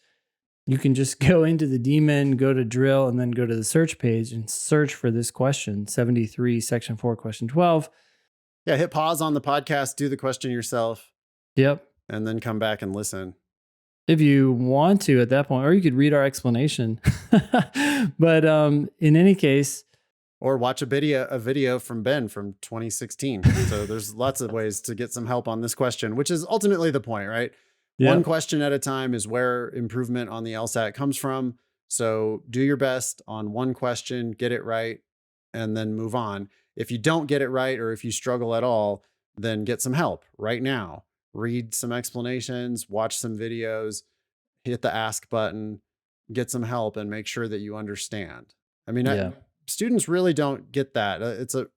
You can just go into the Demon, go to drill, and then go to the search page and search for this question, 73, section 4, question 12. Yeah, hit pause on the podcast, do the question yourself. Yep. And then come back and listen. If you want to at that point, or you could read our explanation. But in any case. Or watch a video from Ben from 2016. So there's lots of ways to get some help on this question, which is ultimately the point, right? Yep. One question at a time is where improvement on the LSAT comes from. So do your best on one question, get it right, and then move on. If you don't get it right, or if you struggle at all, then get some help right now. Read some explanations, watch some videos, hit the ask button, get some help, and make sure that you understand. I mean, students really don't get that.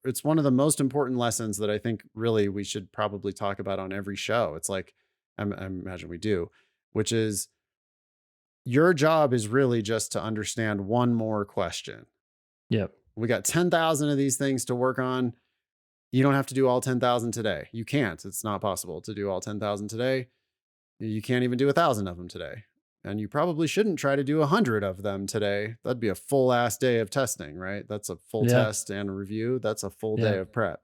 It's one of the most important lessons that I think really we should probably talk about on every show. It's like, I imagine we do, which is your job is really just to understand one more question. Yep. We got 10,000 of these things to work on. You don't have to do all 10,000 today. You can't. It's not possible to do all 10,000 today. You can't even do 1,000 of them today. And you probably shouldn't try to do 100 of them today. That'd be a full ass day of testing, right? That's a full test and a review. That's a full day of prep.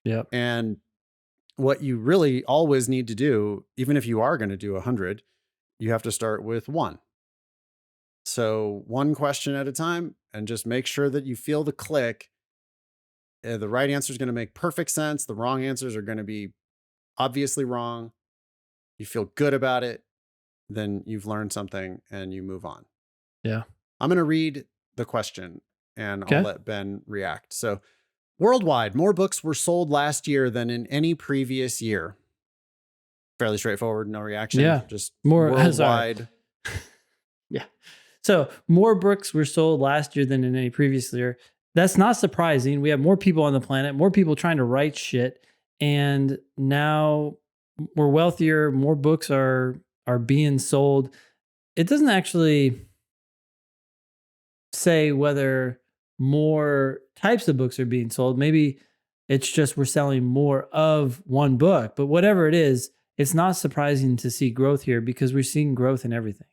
Yep. And what you really always need to do, even if you are going to do 100, you have to start with 1. So 1 question at a time, and just make sure that you feel the click. The right answer is going to make perfect sense. The wrong answers are going to be obviously wrong. You feel good about it. Then you've learned something and you move on. Yeah. I'm going to read the question and I'll let Ben react. So, worldwide, more books were sold last year than in any previous year. Fairly straightforward, no reaction. Yeah. Just more worldwide. Yeah. So, more books were sold last year than in any previous year. That's not surprising. We have more people on the planet, more people trying to write shit. And now we're wealthier, more books are being sold. It doesn't actually say whether more types of books are being sold. Maybe it's just we're selling more of one book. But whatever it is, it's not surprising to see growth here because we're seeing growth in everything.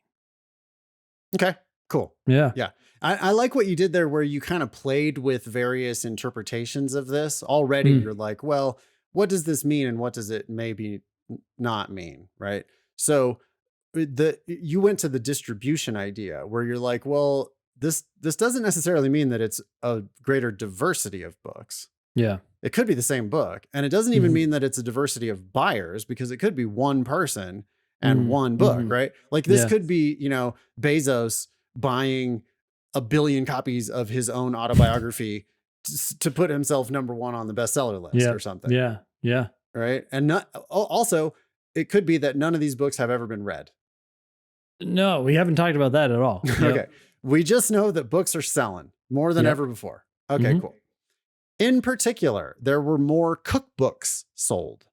Okay, cool. Yeah. Yeah. I like what you did there where you kind of played with various interpretations of this. Already you're like, well, what does this mean and what does it maybe not mean, right? So you went to the distribution idea where you're like, well, this doesn't necessarily mean that it's a greater diversity of books. Yeah. It could be the same book. And it doesn't even mean that it's a diversity of buyers, because it could be one person and one book, right? Like this could be, Bezos buying 1 billion copies of his own autobiography to put himself number 1 on the bestseller list or something. Yeah. Yeah. Right. And also, it could be that none of these books have ever been read. No, we haven't talked about that at all. Yep. Okay. We just know that books are selling more than ever before. Okay, cool. In particular, there were more cookbooks sold.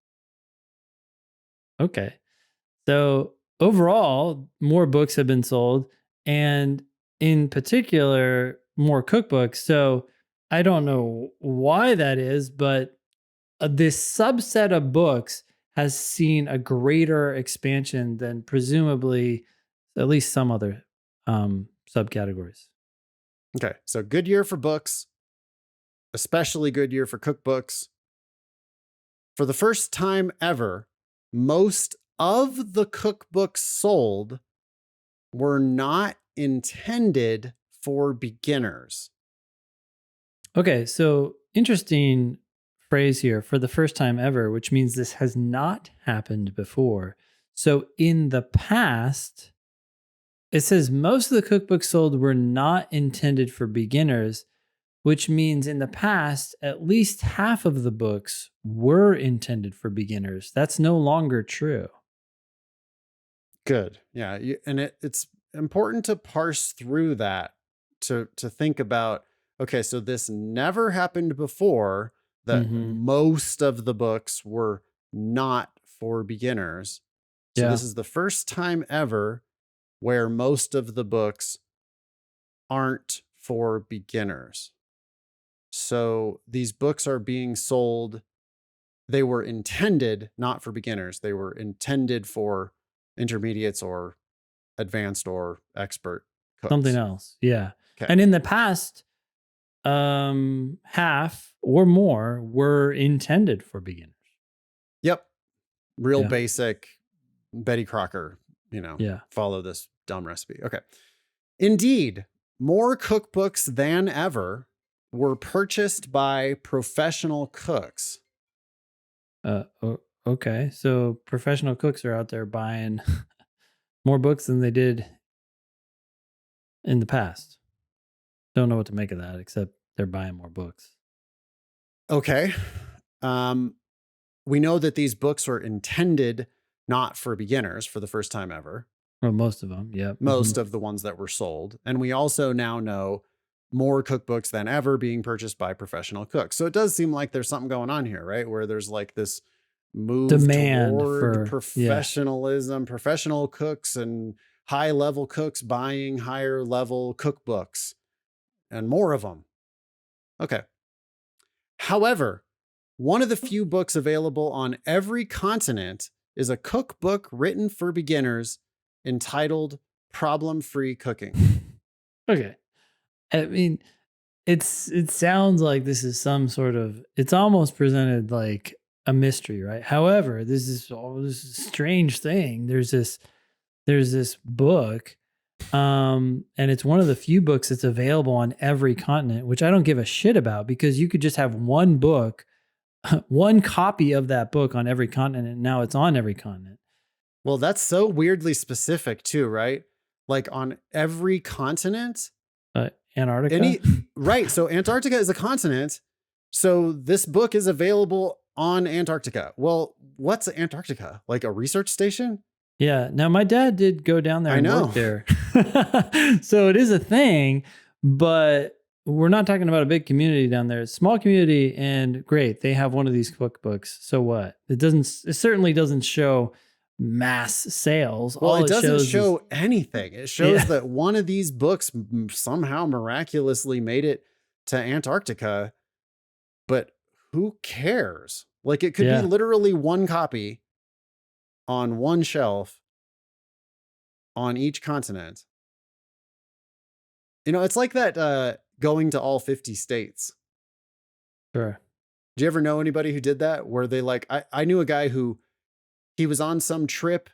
Okay. So overall, more books have been sold, and in particular, more cookbooks. So I don't know why that is, but this subset of books has seen a greater expansion than presumably at least some other subcategories. Okay. So good year for books, especially good year for cookbooks. For the first time ever, most of the cookbooks sold were not intended for beginners. Okay, so interesting phrase here, for the first time ever, which means this has not happened before. So in the past, it says most of the cookbooks sold were not intended for beginners, which means in the past, at least half of the books were intended for beginners. That's no longer true. Good. Yeah. And it's important to parse through that to think about, okay, so this never happened before, that most of the books were not for beginners. So this is the first time ever where most of the books aren't for beginners. So these books are being sold. They were intended not for beginners. They were intended for intermediates or advanced or expert cooks. Something else. Yeah. Okay. And in the past, half or more were intended for beginners. Yep. Real basic Betty Crocker, follow this dumb recipe. Okay. Indeed, more cookbooks than ever were purchased by professional cooks. Okay. So professional cooks are out there buying more books than they did in the past. Don't know what to make of that, except they're buying more books. Okay. We know that these books were intended not for beginners for the first time ever. Well, most of them, yeah. Most of the ones that were sold. And we also now know more cookbooks than ever being purchased by professional cooks. So it does seem like there's something going on here, right? Where there's like this move demand toward for professionalism, professional cooks and high level cooks buying higher level cookbooks and more of them. Okay. However, one of the few books available on every continent is a cookbook written for beginners entitled Problem-Free Cooking. Okay. I mean, it sounds like this is some sort of, it's almost presented like a mystery, right? However, this is a strange thing. There's this book, and it's one of the few books that's available on every continent, which I don't give a shit about, because you could just have one book, one copy of that book on every continent, and now it's on every continent. Well, that's so weirdly specific too, right? Like on every continent. Antarctica? Right. So Antarctica is a continent. So this book is available on Antarctica. Well, what's Antarctica? Like a research station? Yeah. Now, my dad did go down there and work there. So it is a thing, but we're not talking about a big community down there. It's a small community, and great, they have one of these cookbooks. So what? It certainly doesn't show mass sales. Well, it doesn't show anything. It shows that one of these books somehow miraculously made it to Antarctica, but who cares? Like it could be literally one copy on one shelf on each continent. It's like that going to all 50 states. Sure. Do you ever know anybody who did that? Where they I knew a guy who he was on some trip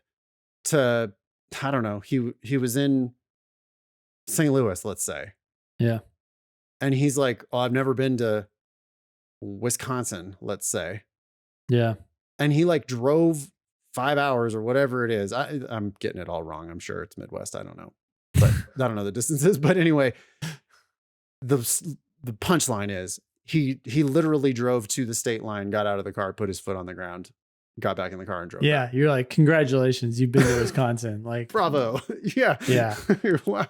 to I don't know, he was in St. Louis, let's say. Yeah. And he's like, oh, I've never been to Wisconsin, let's say. Yeah. And he like drove 5 hours or whatever it is. I'm getting it all wrong. I'm sure it's Midwest. I don't know, but I don't know the distances. But anyway, the punchline is he literally drove to the state line, got out of the car, put his foot on the ground, got back in the car and drove. Yeah. Back. You're like, congratulations. You've been to Wisconsin. Like, bravo. Yeah. Yeah. Wow.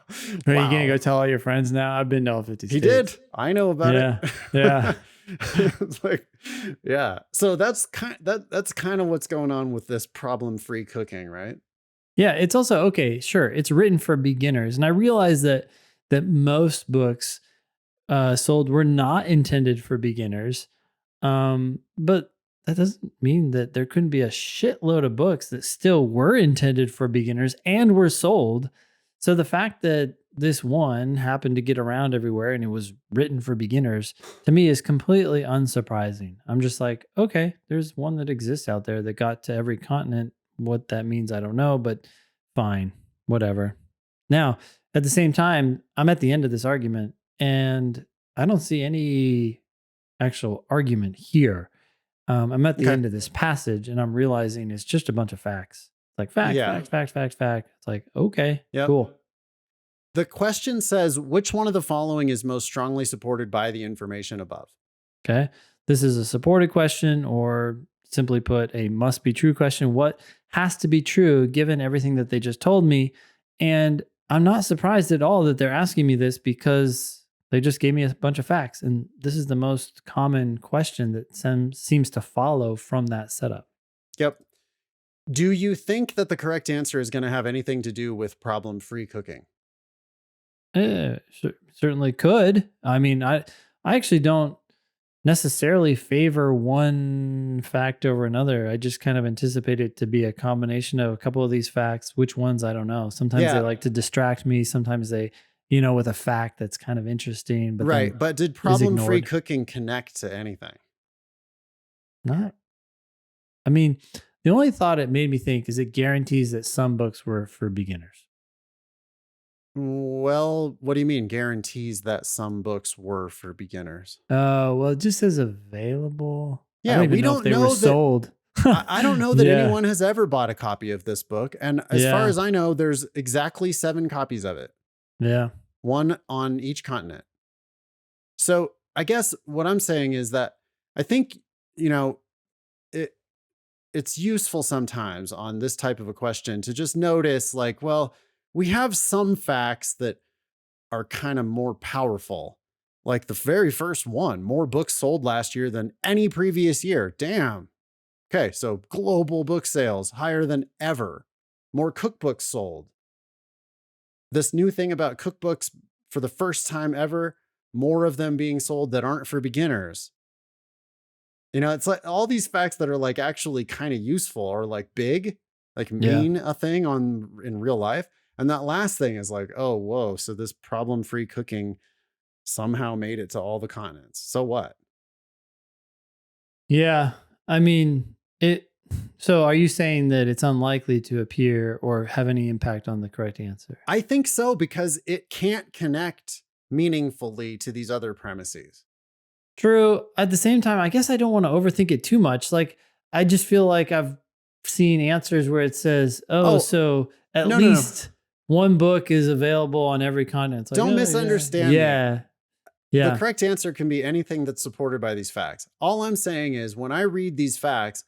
Are you going to go tell all your friends now? I've been to all 50 states. He did. I know about it. Yeah. It's like, yeah. So that's kind of what's going on with this problem-free cooking, right? Yeah. It's also, okay, sure. It's written for beginners. And I realize that most books sold were not intended for beginners. But that doesn't mean that there couldn't be a shitload of books that still were intended for beginners and were sold. So the fact that this one happened to get around everywhere and it was written for beginners, to me, is completely unsurprising. I'm just like, okay, there's one that exists out there that got to every continent. What that means, I don't know, but fine, whatever. Now, at the same time, I'm at the end of this argument and I don't see any actual argument here. I'm at the end of this passage and I'm realizing it's just a bunch of facts. It's like fact. It's like, okay, cool. The question says, which one of the following is most strongly supported by the information above? Okay. This is a supported question, or simply put, a must be true question. What has to be true given everything that they just told me? And I'm not surprised at all that they're asking me this because they just gave me a bunch of facts. And this is the most common question that seems to follow from that setup. Yep. Do you think that the correct answer is going to have anything to do with problem-free cooking? Certainly could. I mean, I actually don't necessarily favor one fact over another. I just kind of anticipate it to be a combination of a couple of these facts. Which ones, I don't know. Sometimes they like to distract me. Sometimes they, with a fact that's kind of interesting. But right. But did problem-free cooking connect to anything? Not. I mean, the only thought it made me think is it guarantees that some books were for beginners. Well, what do you mean guarantees that some books were for beginners? Well, it just says available. Yeah, we don't know that, sold. I don't know that anyone has ever bought a copy of this book. And as far as I know, there's exactly 7 copies of it. Yeah. One on each continent. So I guess what I'm saying is that I think, it's useful sometimes on this type of a question to just notice like, well, we have some facts that are kind of more powerful. Like the very first one, more books sold last year than any previous year. Damn. Okay, so global book sales higher than ever. More cookbooks sold. This new thing about cookbooks for the first time ever, more of them being sold that aren't for beginners. It's like all these facts that are like actually kind of useful or like big, like mean a thing in real life. And that last thing is like, oh, whoa. So this problem-free cooking somehow made it to all the continents. So what? Yeah. I mean, so are you saying that it's unlikely to appear or have any impact on the correct answer? I think so, because it can't connect meaningfully to these other premises. True. At the same time, I guess I don't want to overthink it too much. Like, I just feel like I've seen answers where it says, so at least one book is available on every continent. Like, don't misunderstand me. Yeah. The correct answer can be anything that's supported by these facts. All I'm saying is when I read these facts,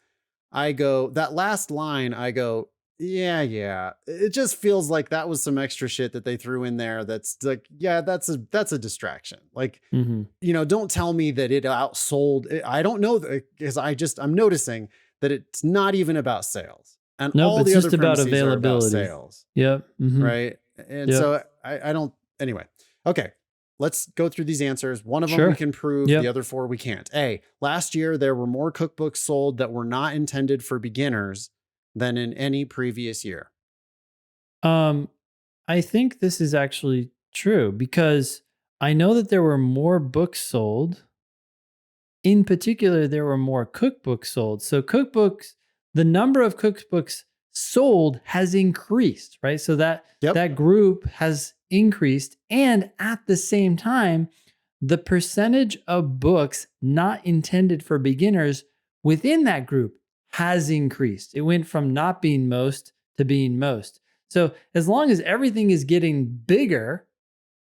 I go, that last line, I go, yeah. It just feels like that was some extra shit that they threw in there. That's like, that's a distraction. Like, don't tell me that it outsold. I don't know, because I'm noticing that it's not even about sales. And all the other premises are about sales. Yep. Right. And so I don't, anyway. Okay. Let's go through these answers. One of them we can prove, the other 4 we can't. A, last year there were more cookbooks sold that were not intended for beginners than in any previous year. I think this is actually true because I know that there were more books sold. In particular, there were more cookbooks sold. So the number of cookbooks sold has increased, right? So that group has increased. And at the same time, the percentage of books not intended for beginners within that group has increased. It went from not being most to being most. So as long as everything is getting bigger,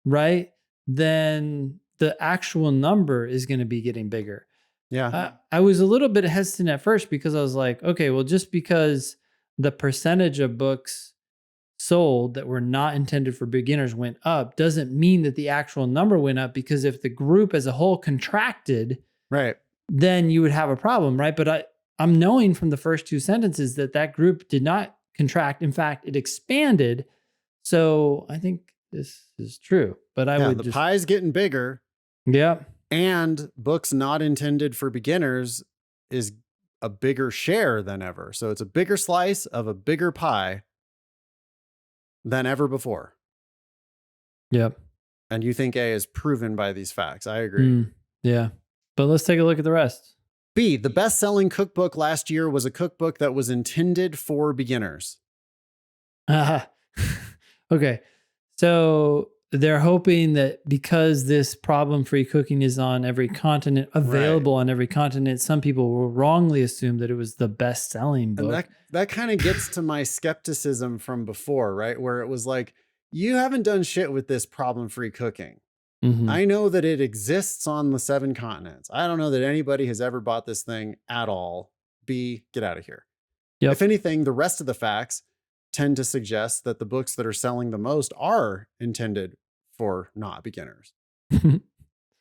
right, then the actual number is going to be getting bigger. Yeah. I was a little bit hesitant at first because I was like, okay, well, just because the percentage of books sold that were not intended for beginners went up doesn't mean that the actual number went up, because if the group as a whole contracted, right, then you would have a problem, right? But I'm knowing from the first two sentences that that group did not contract. In fact, it expanded. So I think this is true. But I would the pie's getting bigger. Yeah. And books not intended for beginners is a bigger share than ever. So it's a bigger slice of a bigger pie than ever before. Yep. And you think A is proven by these facts. I agree. Yeah. But let's take a look at the rest. B, the best-selling cookbook last year was a cookbook that was intended for beginners. Okay. So they're hoping that because this problem-free cooking is on every continent, available on every continent, some people will wrongly assume that it was the best-selling book. And that kind of gets to my skepticism from before, right? Where it was like, you haven't done shit with this problem-free cooking. Mm-hmm. I know that it exists on the 7 continents. I don't know that anybody has ever bought this thing at all. B, get out of here. Yep. If anything, the rest of the facts tend to suggest that the books that are selling the most are intended for not beginners.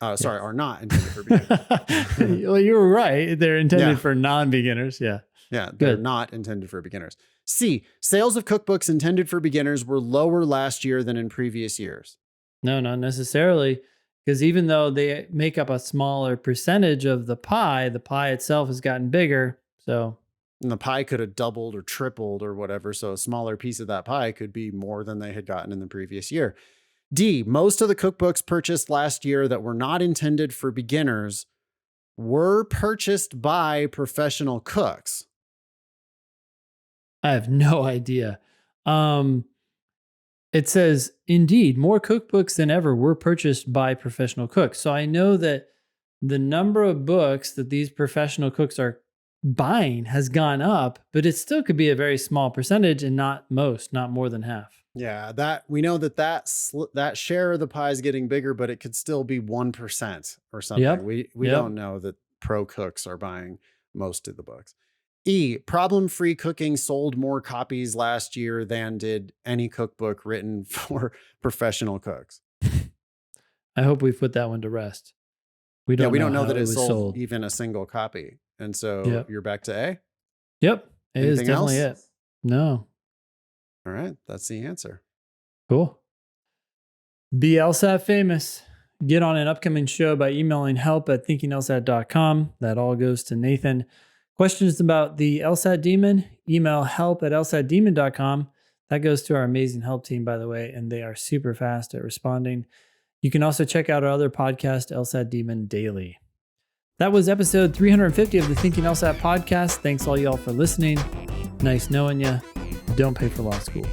Are not intended for beginners. Well, you were right. They're intended for non-beginners. Yeah. Yeah, they're not intended for beginners. C, sales of cookbooks intended for beginners were lower last year than in previous years. No, not necessarily. Because even though they make up a smaller percentage of the pie itself has gotten bigger. So, and the pie could have doubled or tripled or whatever. So a smaller piece of that pie could be more than they had gotten in the previous year. D, most of the cookbooks purchased last year that were not intended for beginners were purchased by professional cooks. I have no idea. It says, indeed, more cookbooks than ever were purchased by professional cooks. So I know that the number of books that these professional cooks are buying has gone up, but it still could be a very small percentage and not more than half. Yeah, that we know that share of the pie is getting bigger, but it could still be 1% or something. Yep. We don't know that pro cooks are buying most of the books. E, problem-free cooking sold more copies last year than did any cookbook written for professional cooks. I hope we put that one to rest. We don't know that it sold even a single copy. And so you're back to A? Yep. A is Anything definitely else? it. No. All right. That's the answer. Cool. Be LSAT famous. Get on an upcoming show by emailing help@thinkinglsat.com. That all goes to Nathan. Questions about the LSAT Demon, email help@lsatdemon.com. That goes to our amazing help team, by the way, and they are super fast at responding. You can also check out our other podcast, LSAT Demon Daily. That was episode 350 of the Thinking LSAT podcast. Thanks all y'all for listening. Nice knowing you. Don't pay for law school.